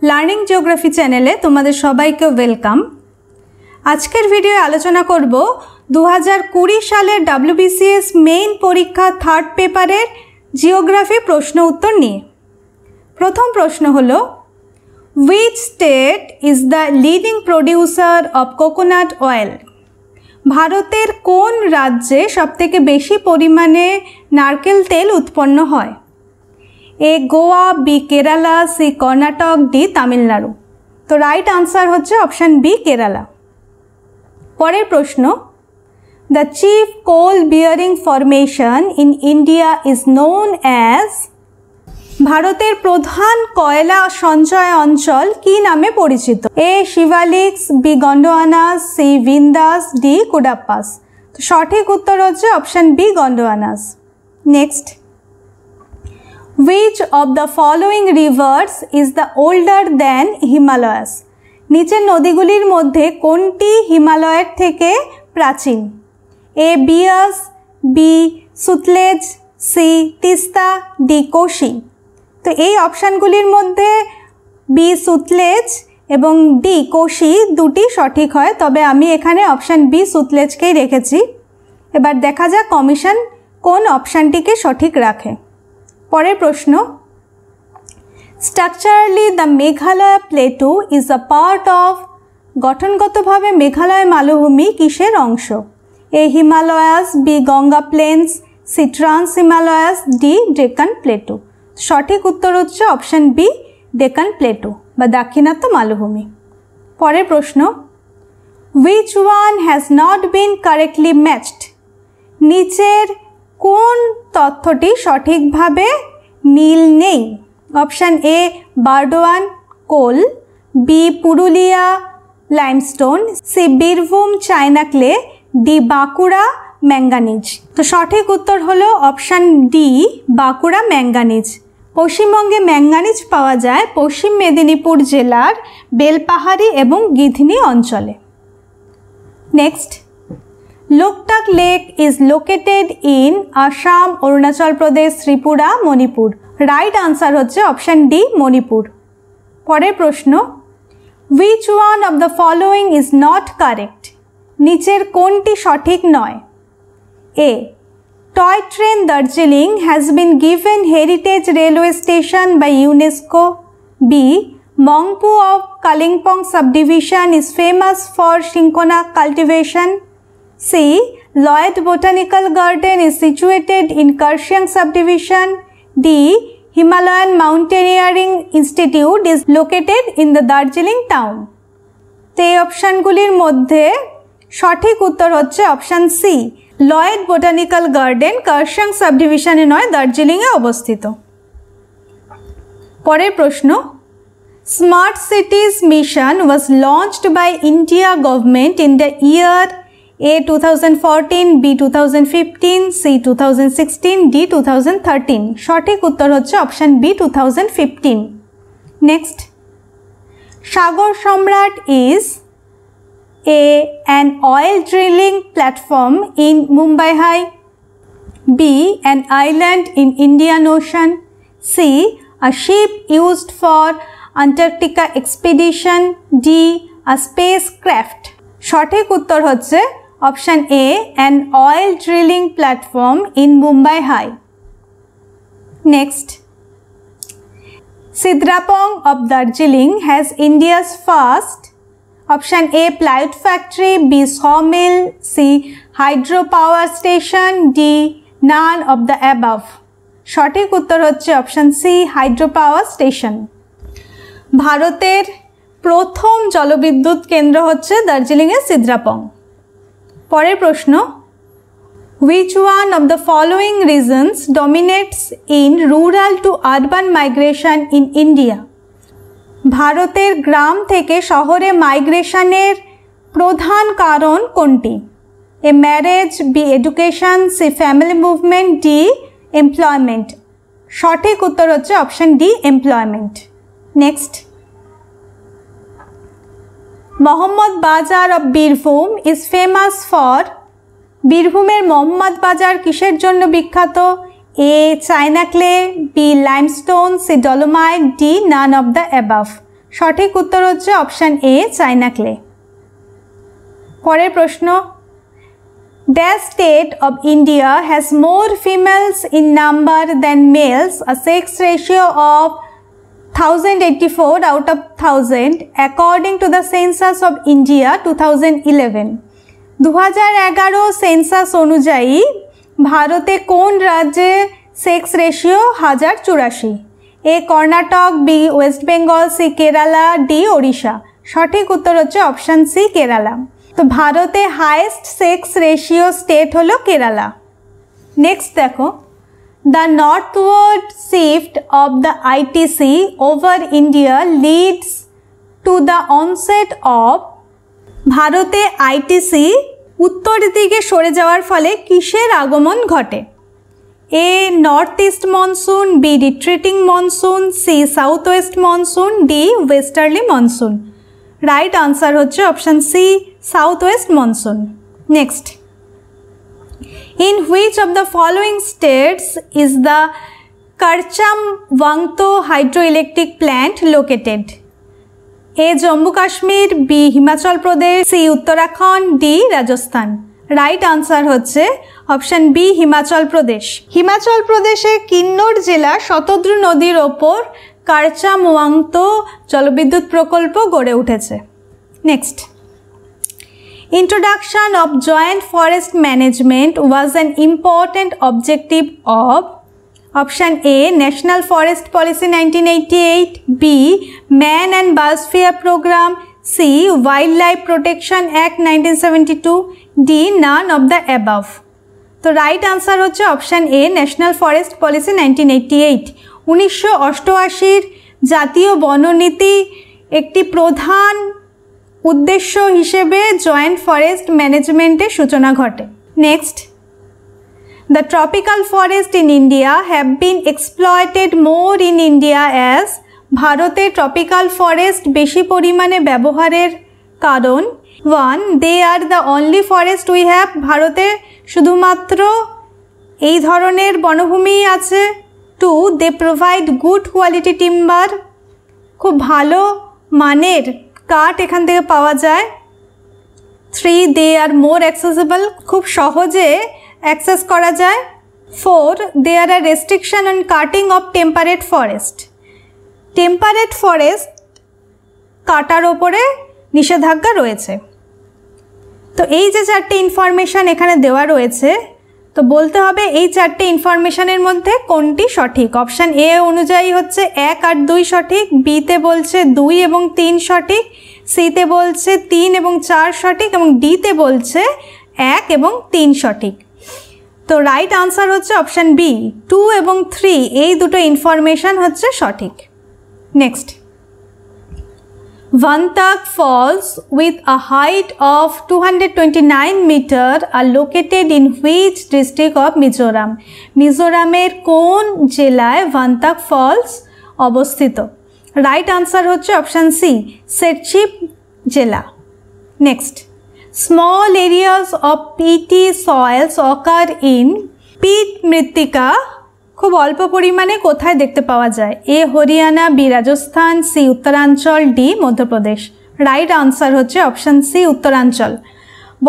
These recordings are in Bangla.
লার্নিং জিওগ্রাফি চ্যানেলে তোমাদের সবাইকে ওয়েলকাম। আজকের ভিডিও আলোচনা করব 2020 সালের WBCS মেইন পরীক্ষা থার্ড পেপারের জিওগ্রাফি প্রশ্ন উত্তর নিয়ে। প্রথম প্রশ্ন হলো, which state is the leading producer of coconut oil? ভারতের কোন রাজ্যে সবথেকে বেশি পরিমাণে নারকেল তেল উৎপন্ন হয়? A Goa, B Kerala, C Karnataka, D Tamil Nadu. তো রাইট আনসার হচ্ছে অপশান বি কেরালা। পরের প্রশ্ন, the chief coal bearing formation in India is known as? ভারতের প্রধান কয়লা সঞ্চয় অঞ্চল কি নামে পরিচিত? A Siwaliks, B Gondwanas, C Vindhyas, D Cuddapahs. তো সঠিক উত্তর হচ্ছে option B Gondwanas. Next, which of the following rivers is the older than Himalayas? নিচের নদীগুলির মধ্যে কোনটি হিমালয়ের থেকে প্রাচীন? A Beas, B Sutlej, C Teesta, D Kosi. তো এই অপশানগুলির মধ্যে বি সুতলেজ এবং ডি কোশি দুটি সঠিক হয়, তবে আমি এখানে অপশান বি সুতলেজকেই রেখেছি। এবার দেখা যাক কমিশন কোন অপশানটিকে সঠিক রাখে। পরের প্রশ্ন, structurally the Meghalaya plateau is a part of? গঠনগতভাবে মেঘালয় মালভূমি কিসের অংশ? A Himalayas, B Ganga plains, C trans Himalayas, D Deccan plateau. সঠিক উত্তর হচ্ছে অপশান বি ডেকান প্লেটু বা দাক্ষিণাত্য মালভূমি। পরের প্রশ্ন, which one has not been correctly matched? নিচের কোন তথ্যটি সঠিকভাবে মিল নেই? Option A Burdwan coal, B Purulia limestone, C Birbhum china clay, D Bankura manganese. তো সঠিক উত্তর হলো অপশান ডি বাঁকুড়া ম্যাঙ্গানিজ। পশ্চিমবঙ্গে ম্যাঙ্গানিজ পাওয়া যায় পশ্চিম মেদিনীপুর জেলার বেলপাহাড়ি এবং গিধনি অঞ্চলে। Next, Loktak lake is located in Assam, Arunachal Pradesh, Tripura, Manipur. Right answer হচ্ছে অপশান ডি মণিপুর। পরের প্রশ্ন, which one of the following is not correct? নিচের কোনটি সঠিক নয়? A toy train Darjeeling has been given heritage railway station by UNESCO. B Mungpoo of Kalimpong subdivision is famous for cinchona cultivation. C. Lloyd Botanical Garden is situated in Karsiang subdivision. D. Himalayan Mountaineering Institute is located in the Darjeeling town. তো এই অপশানগুলির মধ্যে সঠিক উত্তর হচ্ছে option C Lloyd botanical garden Kurseong সাবডিভিশনে নয়, দার্জিলিংয়ে অবস্থিত। পরের প্রশ্ন, smart cities mission was launched by India government in the year A 2014, B 2015, C 2016, D 2013। সঠিক উত্তর হচ্ছে option B 2015। Next, Sagar Samrat is a an oil drilling platform in Mumbai High, B an island in Indian Ocean, C a ship used for Antarctica expedition, D a spacecraft. সঠিক উত্তর হচ্ছে option A an oil drilling platform in Mumbai High. Next, Sidrapong of Darjeeling has India's first? Option A plywood factory, B sawmill, C hydro power station, D none of the above. সঠিক উত্তর হচ্ছে option C hydro power station. ভারতের প্রথম জলবিদ্যুৎ কেন্দ্র হচ্ছে দার্জিলিংয়ের সিদ্রাপং। পরের প্রশ্ন, which one of the following reasons dominates in rural to urban migration in India? ভারতের গ্রাম থেকে শহরে মাইগ্রেশনের প্রধান কারণ কোনটি? A marriage, B education, C family movement, D employment. সঠিক উত্তর হচ্ছে option D employment. Next, Mohammad Bazar of Birbhum is famous for? বীরভূমের মোহাম্মদ বাজার কিসের জন্য বিখ্যাত? A. China clay, B. Limestone, C. Dolomite, D. None of the above. সঠিক উত্তর হচ্ছে অপশান এ চায়না ক্লে। পরের প্রশ্ন, dash state of India has more females in number than males, a sex ratio of 1084 out of 1000 according to the census of India 2011। 2011 census অনুযায়ী ভারতে কোন রাজ্যে sex ratio 1084? A Karnataka, B West Bengal, C Kerala, D Odisha. সঠিক উত্তর হচ্ছে অপশান সি কেরালা। তো ভারতে হাইয়েস্ট সেক্স রেশিও স্টেট হলো কেরালা। নেক্সট দেখো, the northward shift of the ITC over India leads to the onset of। ভারতে আইটিসি উত্তর দিকে সরে যাওয়ার ফলে কিসের আগমন ঘটে? A north east monsoon, B retreating monsoon, C south west monsoon, D westerly monsoon. Right answer হচ্ছে option C south west monsoon. Next, in which of the following states is the Karcham Wangto hydroelectric plant located? A Jammu Kashmir, B Himachal Pradesh, C Uttarakhand, D Rajasthan. Right answer হচ্ছে অপশান বি হিমাচল প্রদেশ। হিমাচল প্রদেশের কিন্নর জেলা শতদ্রু নদীর ওপর কারচাম ওয়াংতো জলবিদ্যুৎ প্রকল্প গড়ে উঠেছে। Next, introduction of joint forest management was an important objective of। option A National Forest Policy 1988, B Man and Biosphere Program, C Wildlife Protection Act 1972, D none of the above। তো রাইট আনসার হচ্ছে option a national forest policy 1988। 1988 জাতীয় বননীতি একটি প্রধান উদ্দেশ্য হিসেবে জয়েন্ট ফরেস্ট ম্যানেজমেন্টের সূচনা ঘটে। Next, the tropical forest in India have been exploited more in India as. ভারতে ট্রপিক্যাল ফরেস্ট বেশি পরিমাণে ব্যবহারের কারণ, 1 they are the only forest we have. ভারতে শুধুমাত্র এই ধরনের বনভূমিই আছে। 2 they provide good quality timber, খুব ভালো মানের কাঠ এখান থেকে পাওয়া যায়। 3 দে আর মোর অ্যাক্সেসিবল, খুব সহজে অ্যাক্সেস করা যায়। 4 they are a restriction on cutting of temperate forest. Temperate forest কাটার ওপরে নিষেধাজ্ঞা রয়েছে। তো এই যে চারটে ইনফরমেশান এখানে দেওয়া রয়েছে, তো বলতে হবে এই চারটে ইনফরমেশানের মধ্যে কোনটি সঠিক। অপশান এ অনুযায়ী হচ্ছে 1 আর 2 সঠিক, বিতে বলছে 2 এবং 3 সঠিক, সিতে বলছে 3 এবং 4 সঠিক এবং ডিতে বলছে 1 এবং 3 সঠিক। তো রাইট আনসার হচ্ছে অপশান বি 2 এবং 3, এই দুটো ইনফরমেশান হচ্ছে সঠিক। Next, Vantak Falls with a height of 229 meter are located in which district of Mizoram? মিজোরামের কোন জেলায় ভান্তাক ফলস অবস্থিত? রাইট আনসার হচ্ছে অপশান সি সেটচিপ জেলা। Next, small areas of peaty soils occur in. Peat মৃত্তিকা খুব অল্প পরিমাণে কোথায় দেখতে পাওয়া যায়? A Haryana, B Rajasthan, C Uttaranchal, D Madhya Pradesh. Right answer হচ্ছে অপশান সি উত্তরাঞ্চল।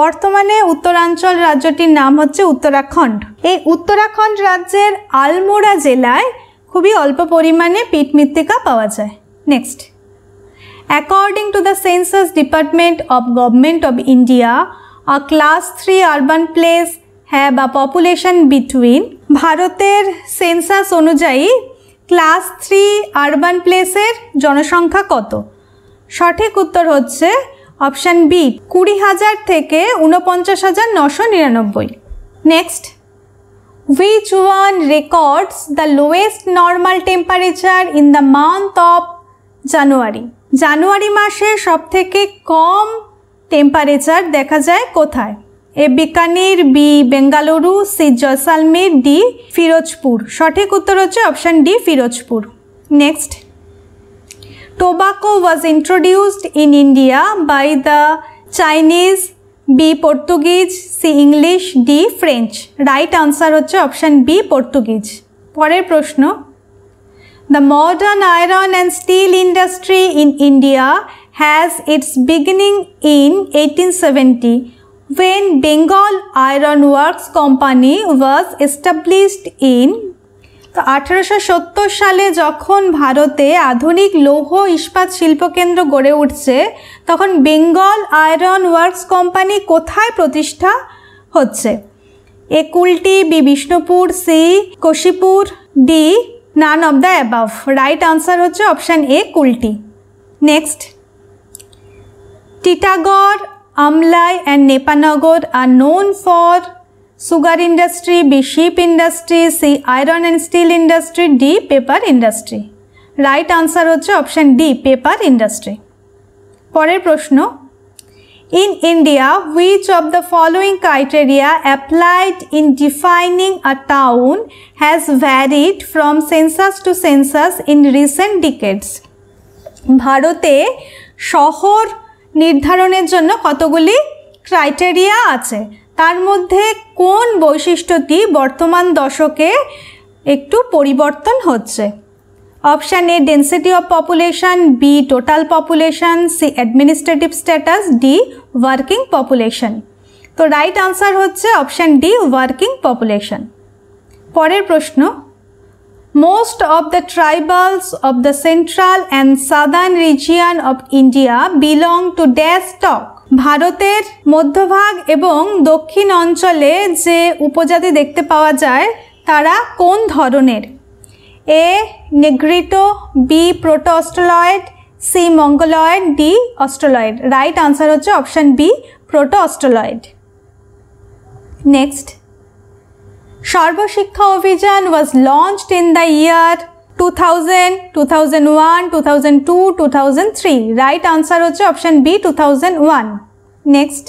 বর্তমানে উত্তরাঞ্চল রাজ্যটির নাম হচ্ছে উত্তরাখণ্ড। এই উত্তরাখণ্ড রাজ্যের আলমোড়া জেলায় খুবই অল্প পরিমাণে পিট মৃত্তিকা পাওয়া যায়। Next, according to the census department of government of India, a class 3 urban place have a population between. ভারতের সেন্সাস অনুযায়ী ক্লাস 3 আরবান প্লেসের জনসংখ্যা কত? সঠিক উত্তর হচ্ছে অপশান বি 20,000 থেকে 49,999। Next, which one records the lowest normal temperature in the month of January? জানুয়ারি মাসে সবথেকে কম টেম্পারেচার দেখা যায় কোথায়? A Bikaner, B Bengaluru, C Jaisalmer, D Firozpur. সঠিক উত্তর হচ্ছে option D Firozpur. Next, tobacco was introduced in India by the Chinese, B Portuguese, C English, D French. Right answer হচ্ছে অপশান বি পর্তুগিজ। পরের প্রশ্ন, The modern iron and steel industry in India has its beginning in 1870 when Bengal Iron Works Company was established in 1870 সালে যখন ভারতে আধুনিক লৌহ ইস্পাত শিল্পকেন্দ্র গড়ে উঠছে তখন বেঙ্গল আয়রন ওয়ার্কস কোম্পানি কোথায় প্রতিষ্ঠা হচ্ছে? A Kulti, B Bishnupur, C Kashipur, D none of the above. Right answer হচ্ছে option A Kulti. Next, Titagarh, Amlai and Nepanagar are known for sugar industry, B sheep industry, C iron and steel industry, D paper industry. Right answer হচ্ছে অপশান ডি পেপার ইন্ডাস্ট্রি। পরের প্রশ্ন, in India which of the following criteria applied in defining a town has varied from census to census in recent decades? ভারতে শহর নির্ধারণের জন্য কতগুলি ক্রাইটেরিয়া আছে, তার মধ্যে কোন বৈশিষ্ট্যটি বর্তমান দশকে একটু পরিবর্তন হচ্ছে? Option A density of population, B total population, C administrative status, D working population. তো রাইট আনসার হচ্ছে অপশান ডি ওয়ার্কিং পপুলেশন। পরের প্রশ্ন, most of the tribals of the central and southern region of India belong to dash stock? ভারতের মধ্যভাগ এবং দক্ষিণ অঞ্চলে যে উপজাতি দেখতে পাওয়া যায় তারা কোন ধরনের? A Negrito, B proto Australoid, C Mongoloid, D Australoid. Right answer হচ্ছে option B proto Australoid. Next, Sarva Shiksha Abhiyan was launched in the year 2000, 2001, 2002, 2003। Right answer হচ্ছে option B 2001। Next,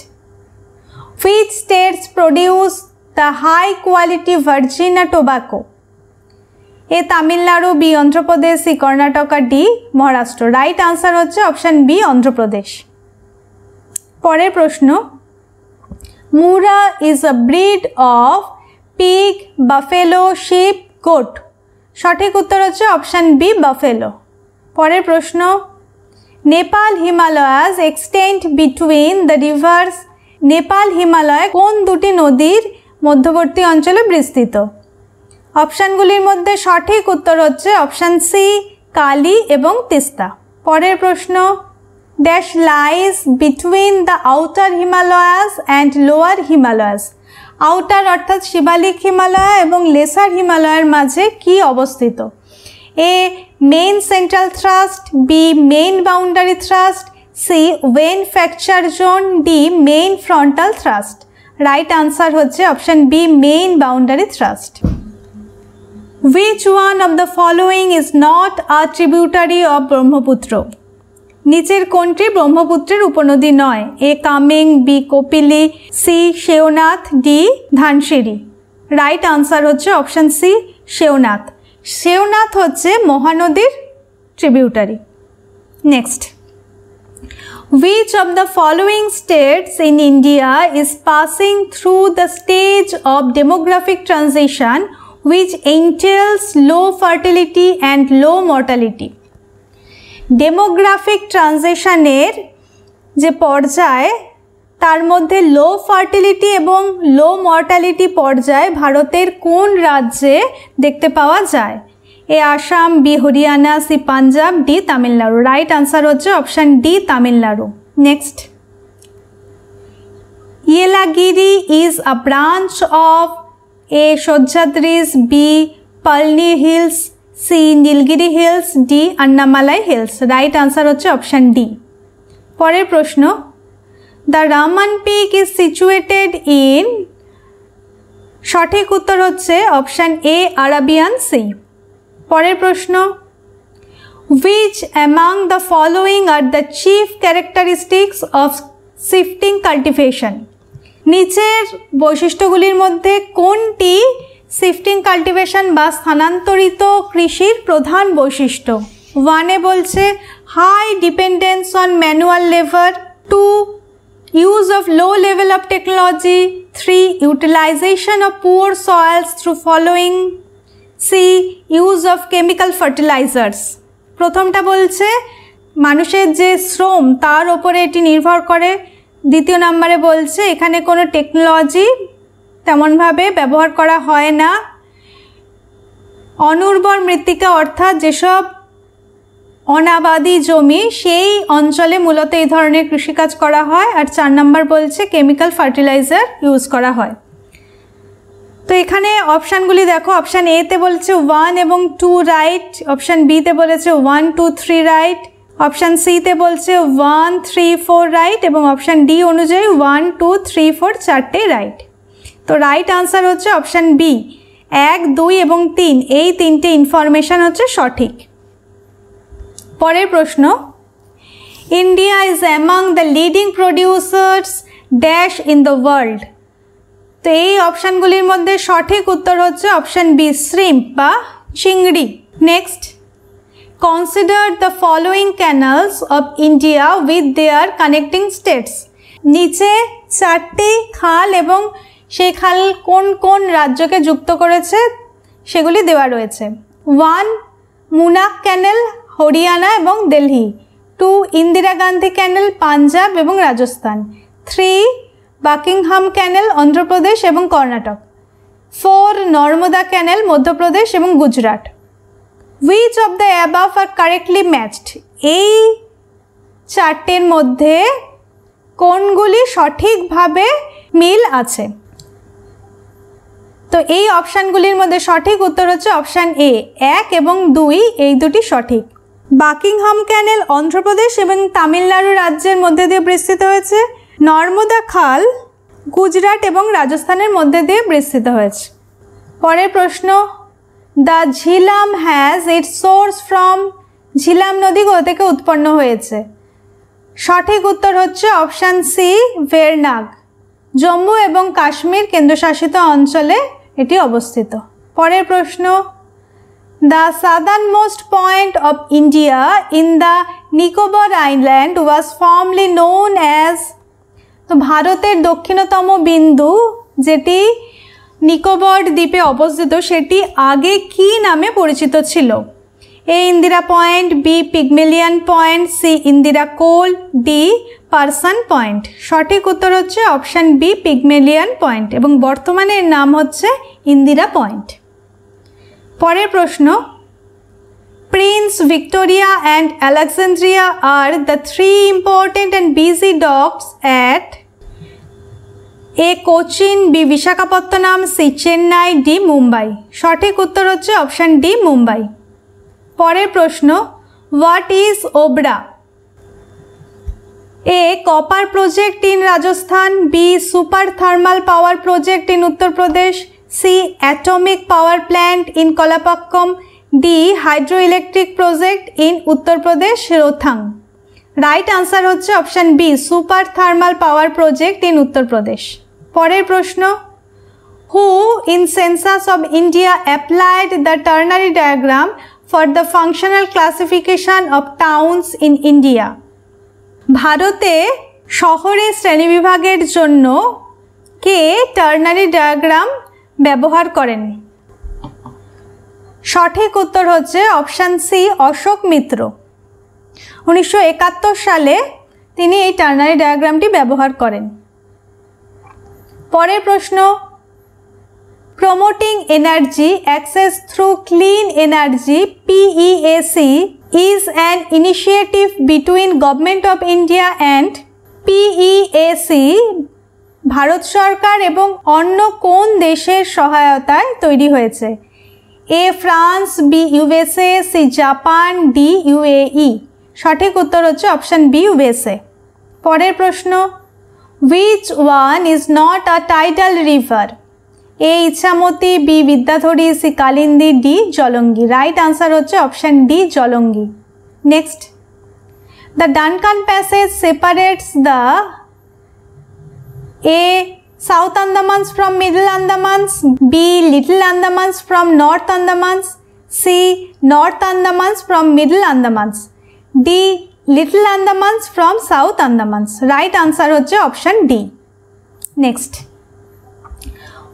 which states produce the high quality Virginia tobacco? A Tamil Nadu, B Andhra Pradesh, C Karnataka, D Maharashtra. Right answer হচ্ছে অপশান বি অন্ধ্রপ্রদেশ। পরের প্রশ্ন, Murrah is a breed of pig, buffalo, sheep, goat. সঠিক উত্তর হচ্ছে অপশান বি বাফেলো। পরের প্রশ্ন, Nepal Himalayas extend between the rivers? Nepal Himalaya কোন দুটি নদীর মধ্যবর্তী অঞ্চলে বিস্তৃত? অপশানগুলির মধ্যে সঠিক উত্তর হচ্ছে অপশান সি কালি এবং তিস্তা। পরের প্রশ্ন, dash lies between the outer Himalayas and lower Himalayas? Outer অর্থাৎ শিবালিক হিমালয় এবং লেসার হিমালয়ের মাঝে কি অবস্থিত? A main central thrust, B main boundary thrust, C wen fracture zone, D main frontal thrust. Right answer হচ্ছে option B main boundary thrust. Which one of the following is not a tributary of Brahmaputra? নিচের কোনটি ব্রহ্মপুত্রের উপনদী নয়? A Kameng, B Kopili, C Sheonath, D Dhansiri. Right answer হচ্ছে অপশান সি শেওনাথ। শেওনাথ হচ্ছে মহানদীর tributary. Next, which of the following states in India is passing through the stage of demographic transition which entails low fertility and low mortality? Demographic ট্রানজিশনের যে পর্যায় তার মধ্যে লো ফার্টিলিটি এবং লো মর্টালিটি পর্যায় ভারতের কোন রাজ্যে দেখতে পাওয়া যায়? A Assam, B Haryana, C Punjab, D Tamil Nadu. Right answer হচ্ছে option D Tamil Nadu. Next, Yelagiri is a branch of A Sahyadris, B Palani hills, C Nilgiri hills, D Annamalai hills. Right answer হচ্ছে অপশান ডি। পরের প্রশ্ন, the Raman peak is situated in? সঠিক উত্তর হচ্ছে অপশান এ আরাবিয়ান সি। পরের প্রশ্ন, which among the following are the chief characteristics of shifting cultivation? নিচের বৈশিষ্ট্যগুলির মধ্যে কোনটি শিফটিং কাল্টিভেশন বা স্থানান্তরিত কৃষির প্রধান বৈশিষ্ট্য? ওয়ানে বলছে high dependence on manual labour, 2 use of low level of technology, 3 utilisation of poor soils through following, C use of chemical fertilisers. প্রথমটা বলছে মানুষের যে শ্রম তার ওপরে এটি নির্ভর করে। দ্বিতীয় নম্বরে বলছে এখানে কোনো টেকনোলজি তেমনভাবে ব্যবহার করা হয় না। অনুর্বর মৃত্তিকা অর্থাৎ যেসব অনাবাদি জমি সেই অঞ্চলে মূলত এই ধরনের কৃষিকাজ করা হয়। আর 4 নম্বর বলছে কেমিক্যাল ফার্টিলাইজার ইউজ করা হয়। তো এখানে অপশানগুলি দেখো, অপশান এতে বলেছে 1 এবং 2 রাইট, অপশান বিতে বলেছে 1, 2, 3 রাইট, অপশান সিতে বলছে 1, 3, 4 রাইট এবং অপশান ডি অনুযায়ী 1, 2, 3, 4 চারটে রাইট। তো রাইট আনসার হচ্ছে অপশান বি, 1, 2 এবং 3 এই তিনটে ইনফরমেশান হচ্ছে সঠিক। পরের প্রশ্ন, India is among the leading producers dash in the world. তো এই অপশানগুলির মধ্যে সঠিক উত্তর হচ্ছে অপশান বি, শ্রিম্প বা চিংড়ি। Next, consider the following canals of India with their connecting states. নিচে 4টি খাল এবং সেই খাল কোন কোন রাজ্যকে যুক্ত করেছে সেগুলি দেওয়া রয়েছে। 1 মুনাক ক্যানেল হরিয়ানা এবং দিল্লি, 2 ইন্দিরা গান্ধী ক্যানেল পাঞ্জাব এবং রাজস্থান, 3 বাকিংহাম ক্যানেল অন্ধ্রপ্রদেশ এবং কর্ণাটক, 4 নর্মদা ক্যানেল মধ্যপ্রদেশ এবং Gujarat. Which of the above are correctly matched. এই 4টের মধ্যে কোনগুলি সঠিকভাবে মিল আছে। তো এই অপশানগুলির মধ্যে সঠিক উত্তর হচ্ছে অপশান এ, 1 এবং 2 এই দুটি সঠিক। বাকিংহাম ক্যানেল অন্ধ্রপ্রদেশ এবং তামিলনাড়ু রাজ্যের মধ্যে দিয়ে বিস্তৃত হয়েছে। নর্মদা খাল গুজরাট এবং রাজস্থানের মধ্যে দিয়ে বিস্তৃত হয়েছে। পরের প্রশ্ন, the Jhelum has its source from. Jhelum নদী কোথা থেকে উৎপন্ন হয়েছে? সঠিক উত্তর হচ্ছে অপশান সি, ভেরনাগ। জম্মু এবং কাশ্মীর কেন্দ্রশাসিত অঞ্চলে এটি অবস্থিত। পরের প্রশ্ন, the southernmost point of India in the Nicobar island was formerly known as. তো ভারতের দক্ষিণতম বিন্দু যেটি নিকোবর দ্বীপে অবস্থিত সেটি আগে কি নামে পরিচিত ছিল? A Indira point, B Pygmalion point, C Indira col, D Parson point. সঠিক উত্তর হচ্ছে অপশান বি, পিগমেলিয়ান পয়েন্ট এবং বর্তমানে এর নাম হচ্ছে ইন্দিরা পয়েন্ট। পরের প্রশ্ন, prince Victoria and Alexandria are the 3 important and busy docks at A Cochin, B Visakhapatnam, C Chennai, D Mumbai. সঠিক উত্তর হচ্ছে অপশান ডি, মুম্বাই। পরের প্রশ্ন, what is Obra? A copper project in Rajasthan, B super thermal power project in Uttar Pradesh, C atomic power plant in Kalpakkam, D hydro electric project in Uttar Pradesh Rohtang. Right answer হচ্ছে option B, super thermal power project in Uttar Pradesh. পরের প্রশ্ন, হু in census of India applied the ternary diagram for the functional classification of towns in India. ভারতে শহরের শ্রেণীবিভাগের জন্য কে টার্নারি ডায়াগ্রাম ব্যবহার করেন? সঠিক উত্তর হচ্ছে অপশান সি, অশোক মিত্র। 1971 সালে তিনি এই টার্নারি ডায়াগ্রামটি ব্যবহার করেন। পরের প্রশ্ন, promoting energy access through clean energy PEAC is an initiative between Government of India and PEAC Bharat সরকার এবং অন্য কোন দেশের সহায়তায় তৈরি হয়েছে? A France, B USA, C Japan, D UAE। সঠিক উত্তর হচ্ছে অপশান বি, USA। পরের প্রশ্ন, which one is not a tidal river? A Ichamati, B Bidyadhari, C Kalindi, D Jalangi. Right answer হচ্ছে option D, Jalangi. Next, the Duncan passage separates the A south Andamans from middle Andamans, B little Andamans from north Andamans, C north Andamans from middle Andamans, D little Andamans from south Andamans. Right answer হচ্ছে option D. Next,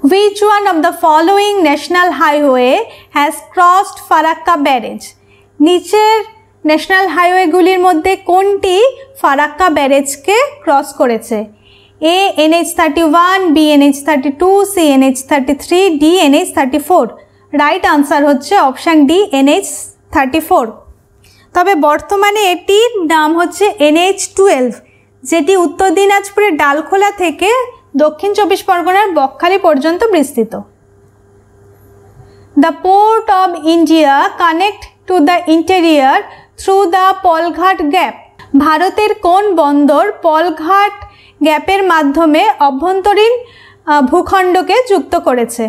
Which one of the following national highway has crossed Farakka barrage? নিচের ন্যাশনাল হাইওয়েগুলির মধ্যে কোনটি ফারাক্কা ব্যারেজকে ক্রস করেছে? A NH31, B NH32, C NH33, D NH34। Right answer হচ্ছে অপশান ডি NH34। তবে বর্তমানে এটির নাম হচ্ছে NH12, যেটি উত্তর দিনাজপুরের ডালখোলা থেকে দক্ষিণ চব্বিশ পরগনার বকখালি পর্যন্ত বিস্তৃত। The port of India connect to the interior through the Palghat gap. ভারতের কোন বন্দর পলঘাট গ্যাপের মাধ্যমে অভ্যন্তরীণ ভূখণ্ডকে যুক্ত করেছে?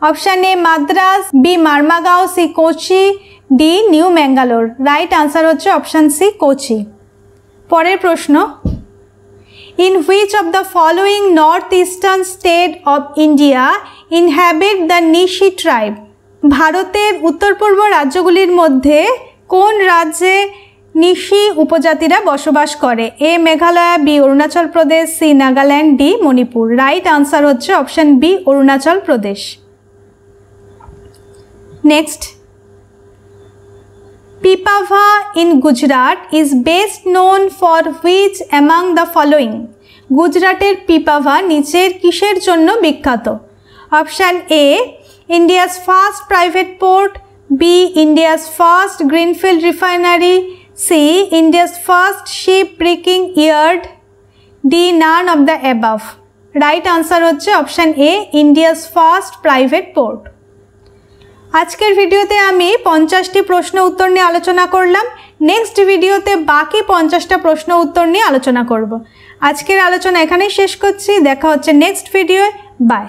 Option A Madras, B Marmagao, C Kochi, D new Mangalore. Right answer হচ্ছে অপশান সি কোচি। পরের প্রশ্ন, in which of the following north eastern state of India inhabit the Nishi tribe? ভারতের উত্তর পূর্ব রাজ্যগুলির মধ্যে কোন রাজ্যে নিশি উপজাতিরা বসবাস করে? A Meghalaya, B Arunachal Pradesh, C Nagaland, D Manipur. Right answer হচ্ছে option B Arunachal Pradesh. Next, Pipavav in Gujarat is best known for which among the following? গুজরাটের পিপাভা নিচের কিসের জন্য বিখ্যাত? Option A India's first private port, B India's first greenfield refinery, C India's first ship breaking yard, D none of the above. Right answer হচ্ছে option A India's first private port. আজকের ভিডিওতে আমি 50টি প্রশ্ন উত্তর নিয়ে আলোচনা করলাম। নেক্সট ভিডিওতে বাকি 50টা প্রশ্ন উত্তর নিয়ে আলোচনা করব। আজকের আলোচনা এখানেই শেষ করছি। দেখা হচ্ছে নেক্সট ভিডিওয়। বাই।